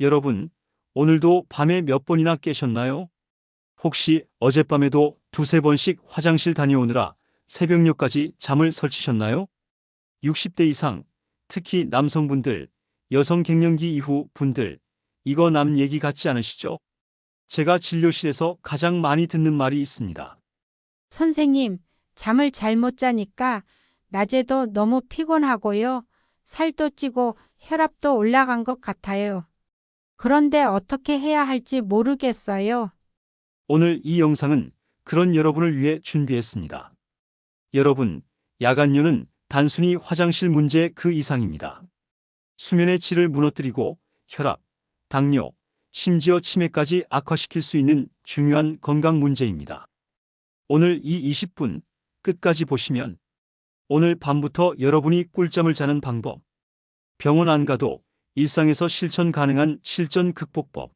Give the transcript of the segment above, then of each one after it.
여러분, 오늘도 밤에 몇 번이나 깨셨나요? 혹시 어젯밤에도 두세 번씩 화장실 다녀오느라 새벽녘까지 잠을 설치셨나요? 60대 이상, 특히 남성분들, 여성 갱년기 이후 분들, 이거 남 얘기 같지 않으시죠? 제가 진료실에서 가장 많이 듣는 말이 있습니다. 선생님, 잠을 잘 못 자니까 낮에도 너무 피곤하고요. 살도 찌고 혈압도 올라간 것 같아요. 그런데 어떻게 해야 할지 모르겠어요. 오늘 이 영상은 그런 여러분을 위해 준비했습니다. 여러분, 야간뇨는 단순히 화장실 문제 그 이상입니다. 수면의 질을 무너뜨리고 혈압, 당뇨, 심지어 치매까지 악화시킬 수 있는 중요한 건강 문제입니다. 오늘 이 20분 끝까지 보시면 오늘 밤부터 여러분이 꿀잠을 자는 방법, 병원 안 가도 일상에서 실천 가능한 실전 극복법,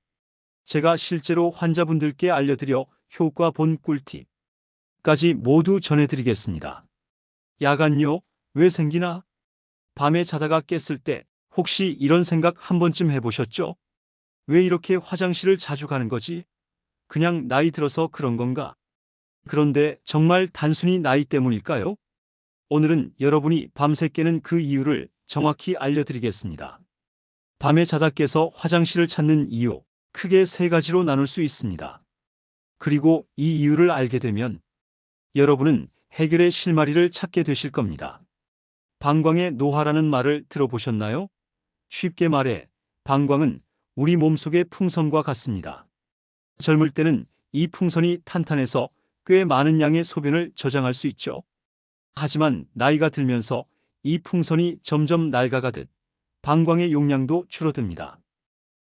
제가 실제로 환자분들께 알려드려 효과 본 꿀팁까지 모두 전해드리겠습니다. 야간뇨 왜 생기나? 밤에 자다가 깼을 때 혹시 이런 생각 한 번쯤 해보셨죠? 왜 이렇게 화장실을 자주 가는 거지? 그냥 나이 들어서 그런 건가? 그런데 정말 단순히 나이 때문일까요? 오늘은 여러분이 밤새 깨는 그 이유를 정확히 알려드리겠습니다. 밤에 자다 깨서 화장실을 찾는 이유, 크게 세 가지로 나눌 수 있습니다. 그리고 이 이유를 알게 되면 여러분은 해결의 실마리를 찾게 되실 겁니다. 방광의 노화라는 말을 들어보셨나요? 쉽게 말해, 방광은 우리 몸속의 풍선과 같습니다. 젊을 때는 이 풍선이 탄탄해서 꽤 많은 양의 소변을 저장할 수 있죠. 하지만 나이가 들면서 이 풍선이 점점 낡아가듯 방광의 용량도 줄어듭니다.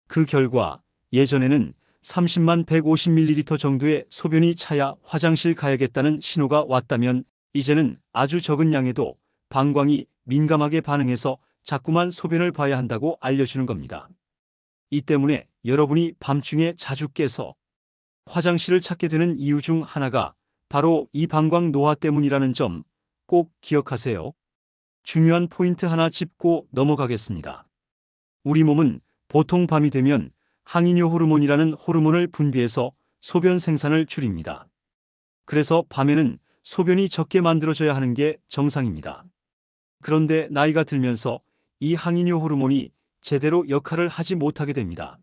그 결과 예전에는 30만 150ml 정도의 소변이 차야 화장실 가야겠다는 신호가 왔다면 이제는 아주 적은 양에도 방광이 민감하게 반응해서 자꾸만 소변을 봐야 한다고 알려주는 겁니다. 이 때문에 여러분이 밤중에 자주 깨서 화장실을 찾게 되는 이유 중 하나가 바로 이 방광 노화 때문이라는 점 꼭 기억하세요. 중요한 포인트 하나 짚고 넘어가겠습니다. 우리 몸은 보통 밤이 되면 항이뇨 호르몬이라는 호르몬을 분비해서 소변 생산을 줄입니다. 그래서 밤에는 소변이 적게 만들어져야 하는 게 정상입니다. 그런데 나이가 들면서 이 항이뇨 호르몬이 제대로 역할을 하지 못하게 됩니다.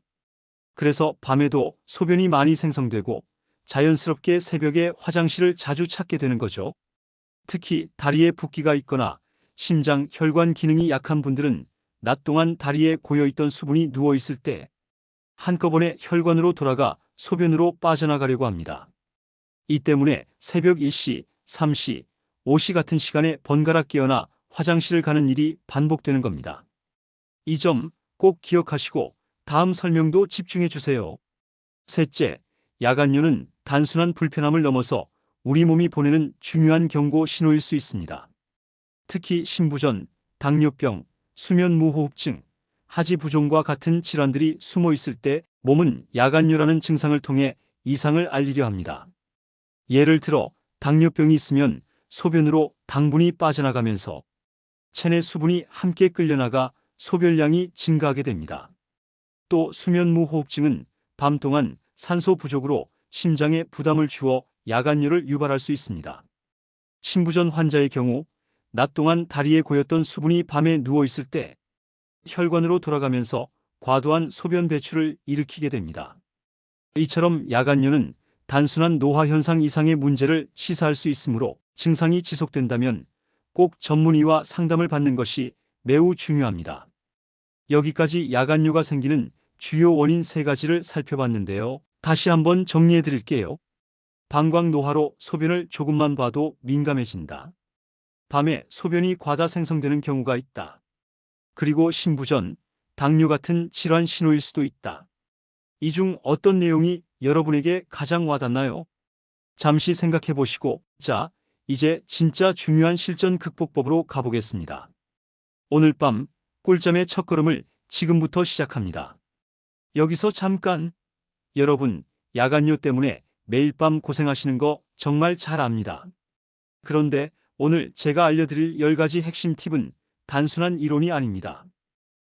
그래서 밤에도 소변이 많이 생성되고 자연스럽게 새벽에 화장실을 자주 찾게 되는 거죠. 특히 다리에 붓기가 있거나 심장, 혈관 기능이 약한 분들은 낮 동안 다리에 고여있던 수분이 누워있을 때 한꺼번에 혈관으로 돌아가 소변으로 빠져나가려고 합니다. 이 때문에 새벽 1시, 3시, 5시 같은 시간에 번갈아 깨어나 화장실을 가는 일이 반복되는 겁니다. 이 점 꼭 기억하시고 다음 설명도 집중해 주세요. 셋째, 야간뇨는 단순한 불편함을 넘어서 우리 몸이 보내는 중요한 경고 신호일 수 있습니다. 특히 신부전, 당뇨병, 수면무호흡증, 하지부종과 같은 질환들이 숨어 있을 때 몸은 야간뇨라는 증상을 통해 이상을 알리려 합니다. 예를 들어 당뇨병이 있으면 소변으로 당분이 빠져나가면서 체내 수분이 함께 끌려나가 소변량이 증가하게 됩니다. 또 수면무호흡증은 밤 동안 산소 부족으로 심장에 부담을 주어 야간뇨를 유발할 수 있습니다. 신부전 환자의 경우 낮 동안 다리에 고였던 수분이 밤에 누워 있을 때 혈관으로 돌아가면서 과도한 소변 배출을 일으키게 됩니다. 이처럼 야간뇨는 단순한 노화 현상 이상의 문제를 시사할 수 있으므로 증상이 지속된다면 꼭 전문의와 상담을 받는 것이 매우 중요합니다. 여기까지 야간뇨가 생기는 주요 원인 세 가지를 살펴봤는데요. 다시 한번 정리해 드릴게요. 방광 노화로 소변을 조금만 봐도 민감해진다. 밤에 소변이 과다 생성되는 경우가 있다. 그리고 신부전, 당뇨 같은 질환 신호일 수도 있다. 이 중 어떤 내용이 여러분에게 가장 와닿나요? 잠시 생각해 보시고, 자, 이제 진짜 중요한 실전 극복법으로 가보겠습니다. 오늘 밤 꿀잠의 첫걸음을 지금부터 시작합니다. 여기서 잠깐, 여러분, 야간뇨 때문에 매일 밤 고생하시는 거 정말 잘 압니다. 그런데 오늘 제가 알려드릴 10가지 핵심 팁은 단순한 이론이 아닙니다.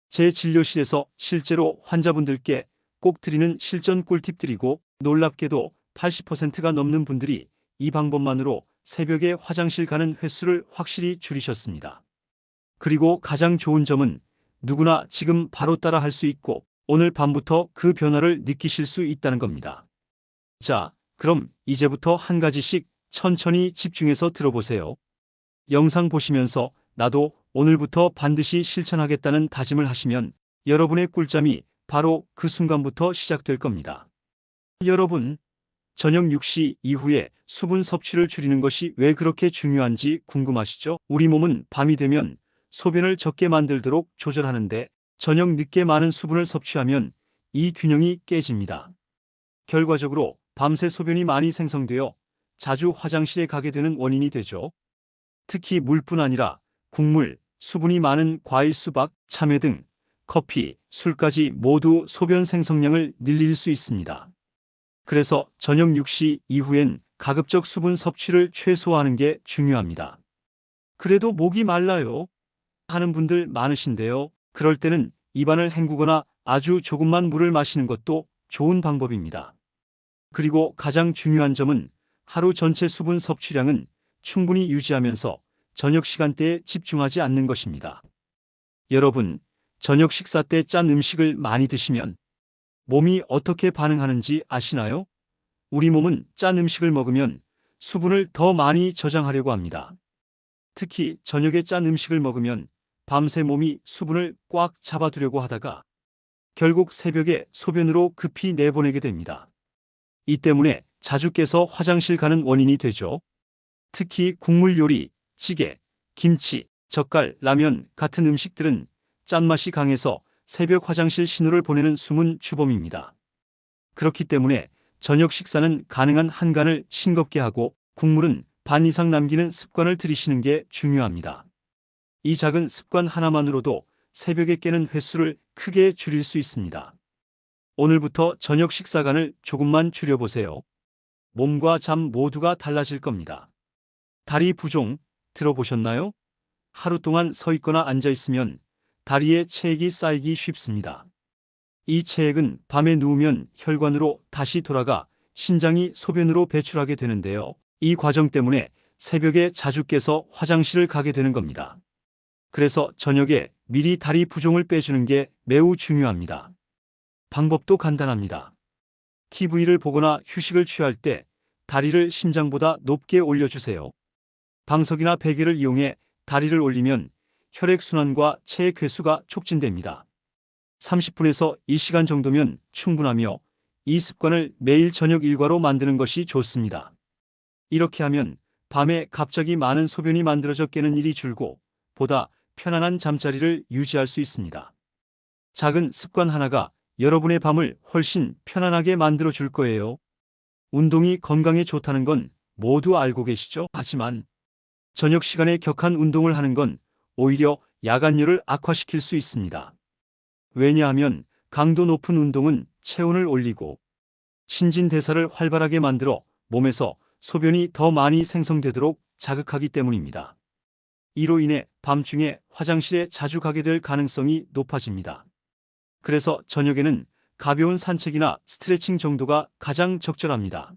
제 진료실에서 실제로 환자분들께 꼭 드리는 실전 꿀팁들이고 놀랍게도 80%가 넘는 분들이 이 방법만으로 새벽에 화장실 가는 횟수를 확실히 줄이셨습니다. 그리고 가장 좋은 점은 누구나 지금 바로 따라 할 수 있고 오늘 밤부터 그 변화를 느끼실 수 있다는 겁니다. 자, 그럼 이제부터 한 가지씩 천천히 집중해서 들어보세요. 영상 보시면서 나도 오늘부터 반드시 실천하겠다는 다짐을 하시면 여러분의 꿀잠이 바로 그 순간부터 시작될 겁니다. 여러분, 저녁 6시 이후에 수분 섭취를 줄이는 것이 왜 그렇게 중요한지 궁금하시죠? 우리 몸은 밤이 되면 소변을 적게 만들도록 조절하는데 저녁 늦게 많은 수분을 섭취하면 이 균형이 깨집니다. 결과적으로 밤새 소변이 많이 생성되어 자주 화장실에 가게 되는 원인이 되죠. 특히 물뿐 아니라 국물, 수분이 많은 과일, 수박, 참외 등 커피, 술까지 모두 소변 생성량을 늘릴 수 있습니다. 그래서 저녁 6시 이후엔 가급적 수분 섭취를 최소화하는 게 중요합니다. 그래도 목이 말라요 하는 분들 많으신데요. 그럴 때는 입안을 헹구거나 아주 조금만 물을 마시는 것도 좋은 방법입니다. 그리고 가장 중요한 점은 하루 전체 수분 섭취량은 충분히 유지하면서 저녁 시간대에 집중하지 않는 것입니다. 여러분, 저녁 식사 때 짠 음식을 많이 드시면 몸이 어떻게 반응하는지 아시나요? 우리 몸은 짠 음식을 먹으면 수분을 더 많이 저장하려고 합니다. 특히 저녁에 짠 음식을 먹으면 밤새 몸이 수분을 꽉 잡아두려고 하다가 결국 새벽에 소변으로 급히 내보내게 됩니다. 이 때문에 자주 깨서 화장실 가는 원인이 되죠. 특히 국물 요리, 찌개, 김치, 젓갈, 라면 같은 음식들은 짠맛이 강해서 새벽 화장실 신호를 보내는 숨은 주범입니다. 그렇기 때문에 저녁 식사는 가능한 한간을 싱겁게 하고 국물은 반 이상 남기는 습관을 들이시는 게 중요합니다. 이 작은 습관 하나만으로도 새벽에 깨는 횟수를 크게 줄일 수 있습니다. 오늘부터 저녁 식사간을 조금만 줄여보세요. 몸과 잠 모두가 달라질 겁니다. 다리 부종 들어보셨나요? 하루 동안 서 있거나 앉아 있으면 다리에 체액이 쌓이기 쉽습니다. 이 체액은 밤에 누우면 혈관으로 다시 돌아가 신장이 소변으로 배출하게 되는데요. 이 과정 때문에 새벽에 자주 깨서 화장실을 가게 되는 겁니다. 그래서 저녁에 미리 다리 부종을 빼주는 게 매우 중요합니다. 방법도 간단합니다. TV를 보거나 휴식을 취할 때 다리를 심장보다 높게 올려주세요. 방석이나 베개를 이용해 다리를 올리면 혈액순환과 체액 회수가 촉진됩니다. 30분에서 1시간 정도면 충분하며 이 습관을 매일 저녁 일과로 만드는 것이 좋습니다. 이렇게 하면 밤에 갑자기 많은 소변이 만들어져 깨는 일이 줄고 보다 편안한 잠자리를 유지할 수 있습니다. 작은 습관 하나가 여러분의 밤을 훨씬 편안하게 만들어 줄 거예요. 운동이 건강에 좋다는 건 모두 알고 계시죠? 하지만 저녁 시간에 격한 운동을 하는 건 오히려 야간열을 악화시킬 수 있습니다. 왜냐하면 강도 높은 운동은 체온을 올리고 신진대사를 활발하게 만들어 몸에서 소변이 더 많이 생성되도록 자극하기 때문입니다. 이로 인해 밤중에 화장실에 자주 가게 될 가능성이 높아집니다. 그래서 저녁에는 가벼운 산책이나 스트레칭 정도가 가장 적절합니다.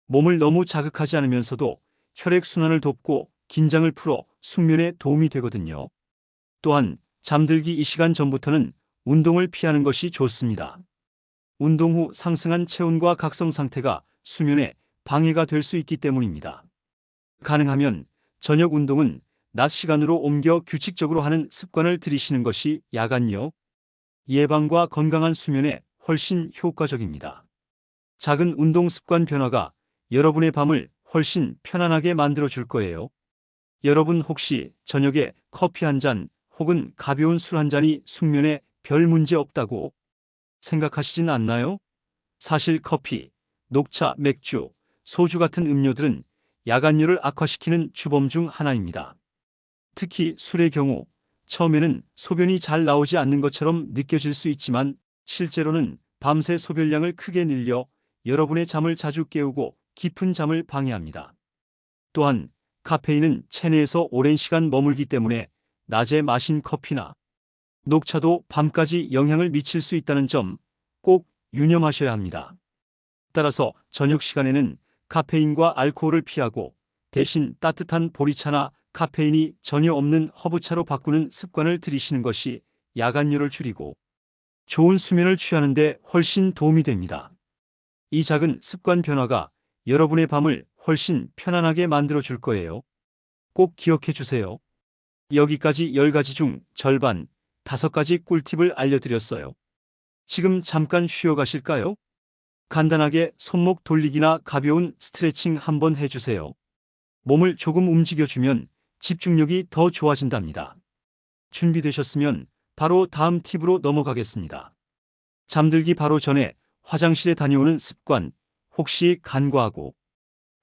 몸을 너무 자극하지 않으면서도 혈액순환을 돕고 긴장을 풀어 숙면에 도움이 되거든요. 또한 잠들기 이 시간 전부터는 운동을 피하는 것이 좋습니다. 운동 후 상승한 체온과 각성 상태가 수면에 방해가 될 수 있기 때문입니다. 가능하면 저녁 운동은 낮 시간으로 옮겨 규칙적으로 하는 습관을 들이시는 것이 야간요 예방과 건강한 수면에 훨씬 효과적입니다. 작은 운동 습관 변화가 여러분의 밤을 훨씬 편안하게 만들어 줄 거예요. 여러분 혹시 저녁에 커피 한 잔 혹은 가벼운 술 한 잔이 숙면에 별 문제 없다고 생각하시진 않나요? 사실 커피, 녹차, 맥주, 소주 같은 음료들은 야간열을 악화시키는 주범 중 하나입니다. 특히 술의 경우 처음에는 소변이 잘 나오지 않는 것처럼 느껴질 수 있지만 실제로는 밤새 소변량을 크게 늘려 여러분의 잠을 자주 깨우고 깊은 잠을 방해합니다. 또한 카페인은 체내에서 오랜 시간 머물기 때문에 낮에 마신 커피나 녹차도 밤까지 영향을 미칠 수 있다는 점 꼭 유념하셔야 합니다. 따라서 저녁 시간에는 카페인과 알코올을 피하고 대신 따뜻한 보리차나 카페인이 전혀 없는 허브차로 바꾸는 습관을 들이시는 것이 야간뇨를 줄이고 좋은 수면을 취하는 데 훨씬 도움이 됩니다. 이 작은 습관 변화가 여러분의 밤을 훨씬 편안하게 만들어 줄 거예요. 꼭 기억해 주세요. 여기까지 10가지 중 절반, 5가지 꿀팁을 알려드렸어요. 지금 잠깐 쉬어 가실까요? 간단하게 손목 돌리기나 가벼운 스트레칭 한번 해주세요. 몸을 조금 움직여주면 집중력이 더 좋아진답니다. 준비되셨으면 바로 다음 팁으로 넘어가겠습니다. 잠들기 바로 전에 화장실에 다녀오는 습관, 혹시 간과하고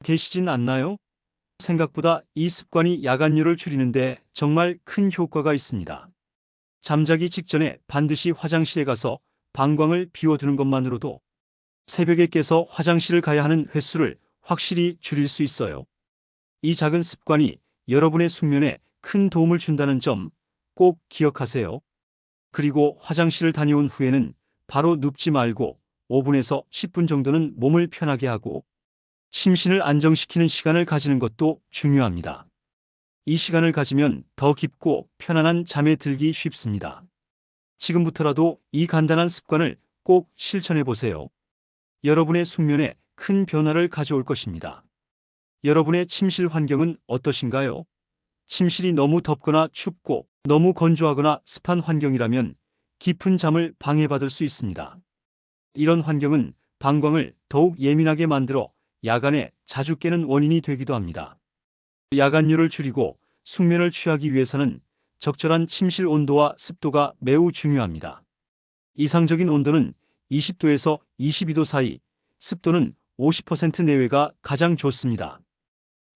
계시진 않나요? 생각보다 이 습관이 야간뇨를 줄이는데 정말 큰 효과가 있습니다. 잠자기 직전에 반드시 화장실에 가서 방광을 비워두는 것만으로도 새벽에 깨서 화장실을 가야 하는 횟수를 확실히 줄일 수 있어요. 이 작은 습관이 여러분의 숙면에 큰 도움을 준다는 점 꼭 기억하세요. 그리고 화장실을 다녀온 후에는 바로 눕지 말고 5분에서 10분 정도는 몸을 편하게 하고 심신을 안정시키는 시간을 가지는 것도 중요합니다. 이 시간을 가지면 더 깊고 편안한 잠에 들기 쉽습니다. 지금부터라도 이 간단한 습관을 꼭 실천해 보세요. 여러분의 숙면에 큰 변화를 가져올 것입니다. 여러분의 침실 환경은 어떠신가요? 침실이 너무 덥거나 춥고 너무 건조하거나 습한 환경이라면 깊은 잠을 방해받을 수 있습니다. 이런 환경은 방광을 더욱 예민하게 만들어 야간에 자주 깨는 원인이 되기도 합니다. 야간뇨를 줄이고 숙면을 취하기 위해서는 적절한 침실 온도와 습도가 매우 중요합니다. 이상적인 온도는 20도에서 22도 사이, 습도는 50% 내외가 가장 좋습니다.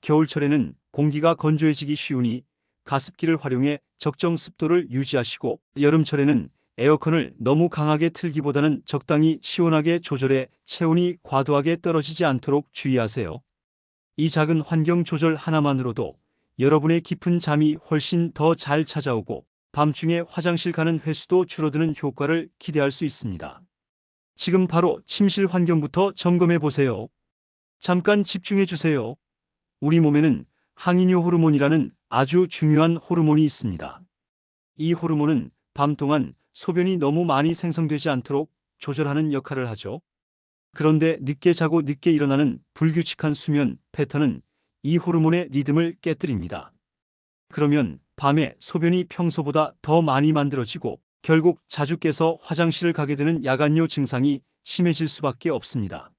겨울철에는 공기가 건조해지기 쉬우니 가습기를 활용해 적정 습도를 유지하시고 여름철에는 에어컨을 너무 강하게 틀기보다는 적당히 시원하게 조절해 체온이 과도하게 떨어지지 않도록 주의하세요. 이 작은 환경 조절 하나만으로도 여러분의 깊은 잠이 훨씬 더 잘 찾아오고 밤중에 화장실 가는 횟수도 줄어드는 효과를 기대할 수 있습니다. 지금 바로 침실 환경부터 점검해 보세요. 잠깐 집중해 주세요. 우리 몸에는 항이뇨 호르몬이라는 아주 중요한 호르몬이 있습니다. 이 호르몬은 밤 동안 소변이 너무 많이 생성되지 않도록 조절하는 역할을 하죠. 그런데 늦게 자고 늦게 일어나는 불규칙한 수면 패턴은 이 호르몬의 리듬을 깨뜨립니다. 그러면 밤에 소변이 평소보다 더 많이 만들어지고 결국 자주 깨서 화장실을 가게 되는 야간뇨 증상이 심해질 수밖에 없습니다.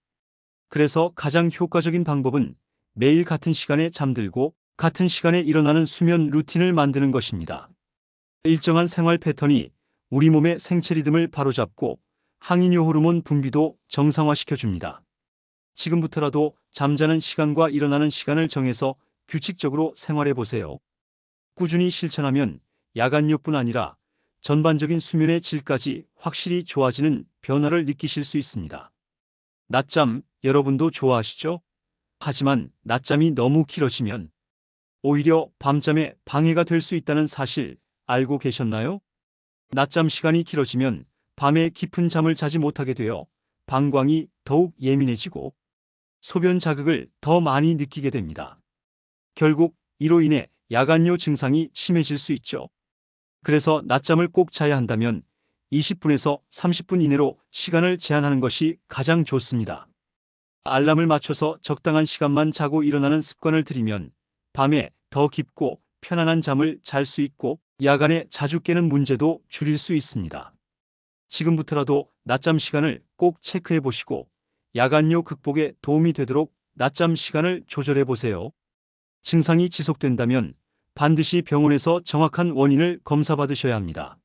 그래서 가장 효과적인 방법은 매일 같은 시간에 잠들고 같은 시간에 일어나는 수면 루틴을 만드는 것입니다. 일정한 생활 패턴이 우리 몸의 생체 리듬을 바로잡고 항이뇨 호르몬 분비도 정상화시켜줍니다. 지금부터라도 잠자는 시간과 일어나는 시간을 정해서 규칙적으로 생활해 보세요. 꾸준히 실천하면 야간뇨뿐 아니라 전반적인 수면의 질까지 확실히 좋아지는 변화를 느끼실 수 있습니다. 낮잠, 여러분도 좋아하시죠? 하지만 낮잠이 너무 길어지면 오히려 밤잠에 방해가 될 수 있다는 사실 알고 계셨나요? 낮잠 시간이 길어지면 밤에 깊은 잠을 자지 못하게 되어 방광이 더욱 예민해지고 소변 자극을 더 많이 느끼게 됩니다. 결국 이로 인해 야간뇨 증상이 심해질 수 있죠. 그래서 낮잠을 꼭 자야 한다면 20분에서 30분 이내로 시간을 제한하는 것이 가장 좋습니다. 알람을 맞춰서 적당한 시간만 자고 일어나는 습관을 들이면 밤에 더 깊고 편안한 잠을 잘 수 있고 야간에 자주 깨는 문제도 줄일 수 있습니다. 지금부터라도 낮잠 시간을 꼭 체크해 보시고 야간뇨 극복에 도움이 되도록 낮잠 시간을 조절해 보세요. 증상이 지속된다면 반드시 병원에서 정확한 원인을 검사받으셔야 합니다.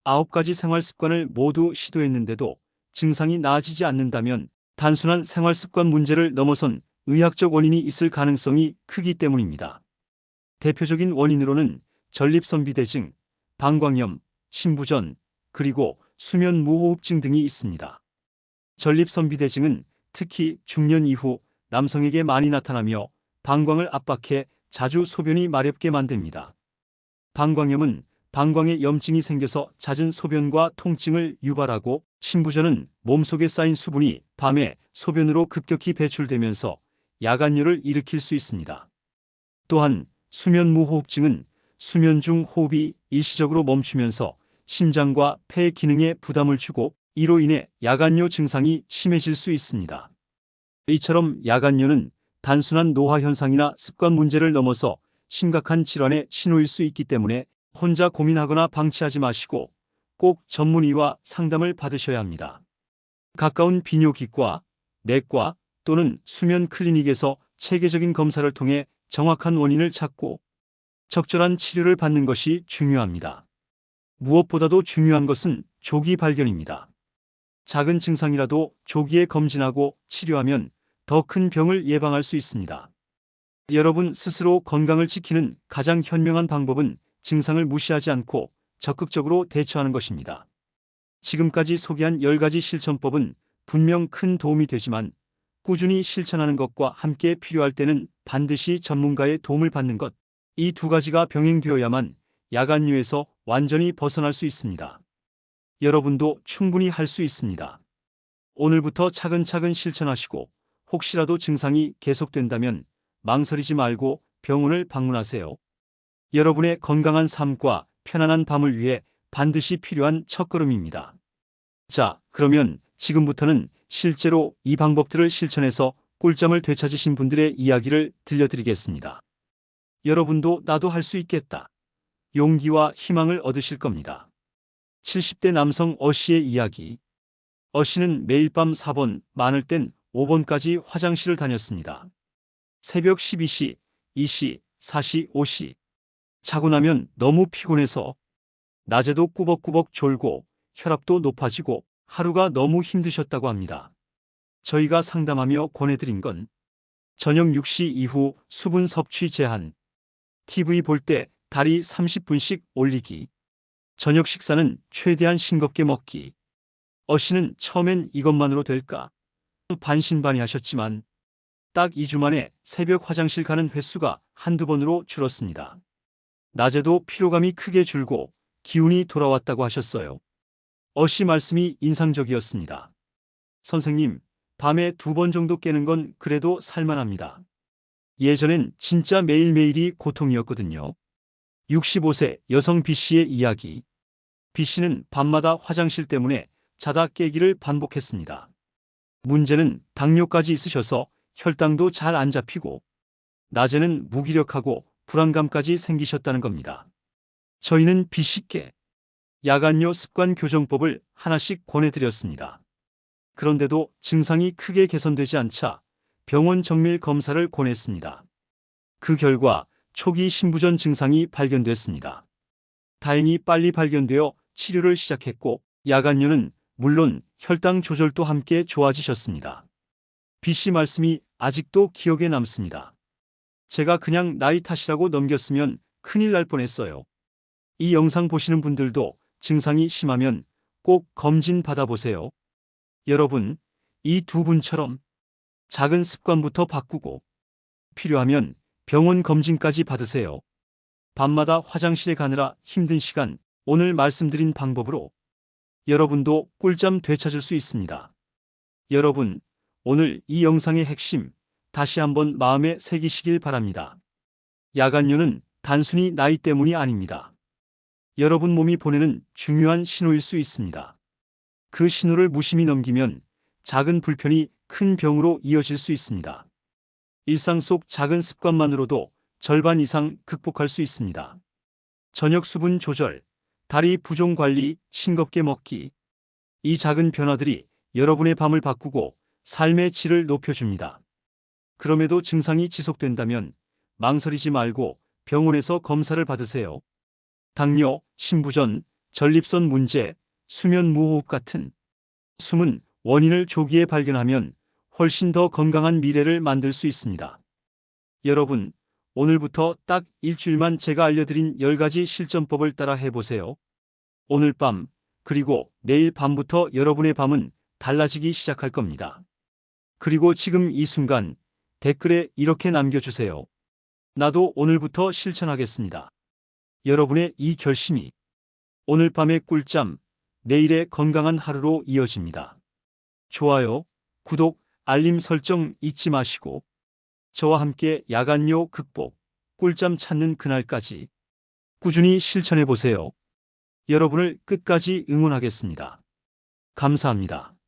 9가지 생활 습관을 모두 시도했는데도 증상이 나아지지 않는다면 단순한 생활 습관 문제를 넘어선 의학적 원인이 있을 가능성이 크기 때문입니다. 대표적인 원인으로는 전립선비대증, 방광염, 신부전, 그리고 수면 무호흡증 등이 있습니다. 전립선비대증은 특히 중년 이후 남성에게 많이 나타나며 방광을 압박해 자주 소변이 마렵게 만듭니다. 방광염은 방광에 염증이 생겨서 잦은 소변과 통증을 유발하고 신부전은 몸속에 쌓인 수분이 밤에 소변으로 급격히 배출되면서 야간뇨를 일으킬 수 있습니다. 또한 수면무호흡증은 수면 중 호흡이 일시적으로 멈추면서 심장과 폐 기능에 부담을 주고 이로 인해 야간뇨 증상이 심해질 수 있습니다. 이처럼 야간뇨는 단순한 노화 현상이나 습관 문제를 넘어서 심각한 질환의 신호일 수 있기 때문에 혼자 고민하거나 방치하지 마시고 꼭 전문의와 상담을 받으셔야 합니다. 가까운 비뇨기과, 내과 또는 수면 클리닉에서 체계적인 검사를 통해 정확한 원인을 찾고 적절한 치료를 받는 것이 중요합니다. 무엇보다도 중요한 것은 조기 발견입니다. 작은 증상이라도 조기에 검진하고 치료하면 더 큰 병을 예방할 수 있습니다. 여러분 스스로 건강을 지키는 가장 현명한 방법은 증상을 무시하지 않고 적극적으로 대처하는 것입니다. 지금까지 소개한 10가지 실천법은 분명 큰 도움이 되지만 꾸준히 실천하는 것과 함께 필요할 때는 반드시 전문가의 도움을 받는 것, 이 두 가지가 병행되어야만 야간뇨에서 완전히 벗어날 수 있습니다. 여러분도 충분히 할 수 있습니다. 오늘부터 차근차근 실천하시고 혹시라도 증상이 계속된다면 망설이지 말고 병원을 방문하세요. 여러분의 건강한 삶과 편안한 밤을 위해 반드시 필요한 첫걸음입니다. 자, 그러면 지금부터는 실제로 이 방법들을 실천해서 꿀잠을 되찾으신 분들의 이야기를 들려드리겠습니다. 여러분도 나도 할 수 있겠다. 용기와 희망을 얻으실 겁니다. 70대 남성 어씨의 이야기. 어씨는 매일 밤 4번, 많을 땐 5번까지 화장실을 다녔습니다. 새벽 12시, 2시, 4시, 5시. 자고 나면 너무 피곤해서 낮에도 꾸벅꾸벅 졸고 혈압도 높아지고 하루가 너무 힘드셨다고 합니다. 저희가 상담하며 권해드린 건 저녁 6시 이후 수분 섭취 제한, TV 볼 때 다리 30분씩 올리기, 저녁 식사는 최대한 싱겁게 먹기. 어씨는 처음엔 이것만으로 될까 반신반의하셨지만 딱 2주 만에 새벽 화장실 가는 횟수가 한두 번으로 줄었습니다. 낮에도 피로감이 크게 줄고 기운이 돌아왔다고 하셨어요. 어씨 말씀이 인상적이었습니다. 선생님, 밤에 2번 정도 깨는 건 그래도 살만합니다. 예전엔 진짜 매일매일이 고통이었거든요. 65세 여성 B씨의 이야기. B씨는 밤마다 화장실 때문에 자다 깨기를 반복했습니다. 문제는 당뇨까지 있으셔서 혈당도 잘 안 잡히고 낮에는 무기력하고 불안감까지 생기셨다는 겁니다. 저희는 B씨께 야간뇨 습관 교정법을 하나씩 권해드렸습니다. 그런데도 증상이 크게 개선되지 않자 병원 정밀 검사를 권했습니다. 그 결과 초기 신부전 증상이 발견됐습니다. 다행히 빨리 발견되어 치료를 시작했고 야간뇨는 물론 혈당 조절도 함께 좋아지셨습니다. B씨 말씀이 아직도 기억에 남습니다. 제가 그냥 나이 탓이라고 넘겼으면 큰일 날 뻔했어요. 이 영상 보시는 분들도 증상이 심하면 꼭 검진 받아보세요. 여러분, 이 두 분처럼 작은 습관부터 바꾸고 필요하면 병원 검진까지 받으세요. 밤마다 화장실에 가느라 힘든 시간, 오늘 말씀드린 방법으로 여러분도 꿀잠 되찾을 수 있습니다. 여러분, 오늘 이 영상의 핵심 다시 한번 마음에 새기시길 바랍니다. 야간뇨는 단순히 나이 때문이 아닙니다. 여러분 몸이 보내는 중요한 신호일 수 있습니다. 그 신호를 무심히 넘기면 작은 불편이 큰 병으로 이어질 수 있습니다. 일상 속 작은 습관만으로도 절반 이상 극복할 수 있습니다. 저녁 수분 조절, 다리 부종 관리, 싱겁게 먹기. 이 작은 변화들이 여러분의 밤을 바꾸고 삶의 질을 높여줍니다. 그럼에도 증상이 지속된다면 망설이지 말고 병원에서 검사를 받으세요. 당뇨, 신부전, 전립선 문제, 수면 무호흡 같은 숨은 원인을 조기에 발견하면 훨씬 더 건강한 미래를 만들 수 있습니다. 여러분, 오늘부터 딱 일주일만 제가 알려드린 10가지 실전법을 따라 해보세요. 오늘 밤, 그리고 내일 밤부터 여러분의 밤은 달라지기 시작할 겁니다. 그리고 지금 이 순간 댓글에 이렇게 남겨주세요. 나도 오늘부터 실천하겠습니다. 여러분의 이 결심이 오늘 밤의 꿀잠, 내일의 건강한 하루로 이어집니다. 좋아요, 구독, 알림 설정 잊지 마시고 저와 함께 야간요 극복, 꿀잠 찾는 그날까지 꾸준히 실천해 보세요. 여러분을 끝까지 응원하겠습니다. 감사합니다.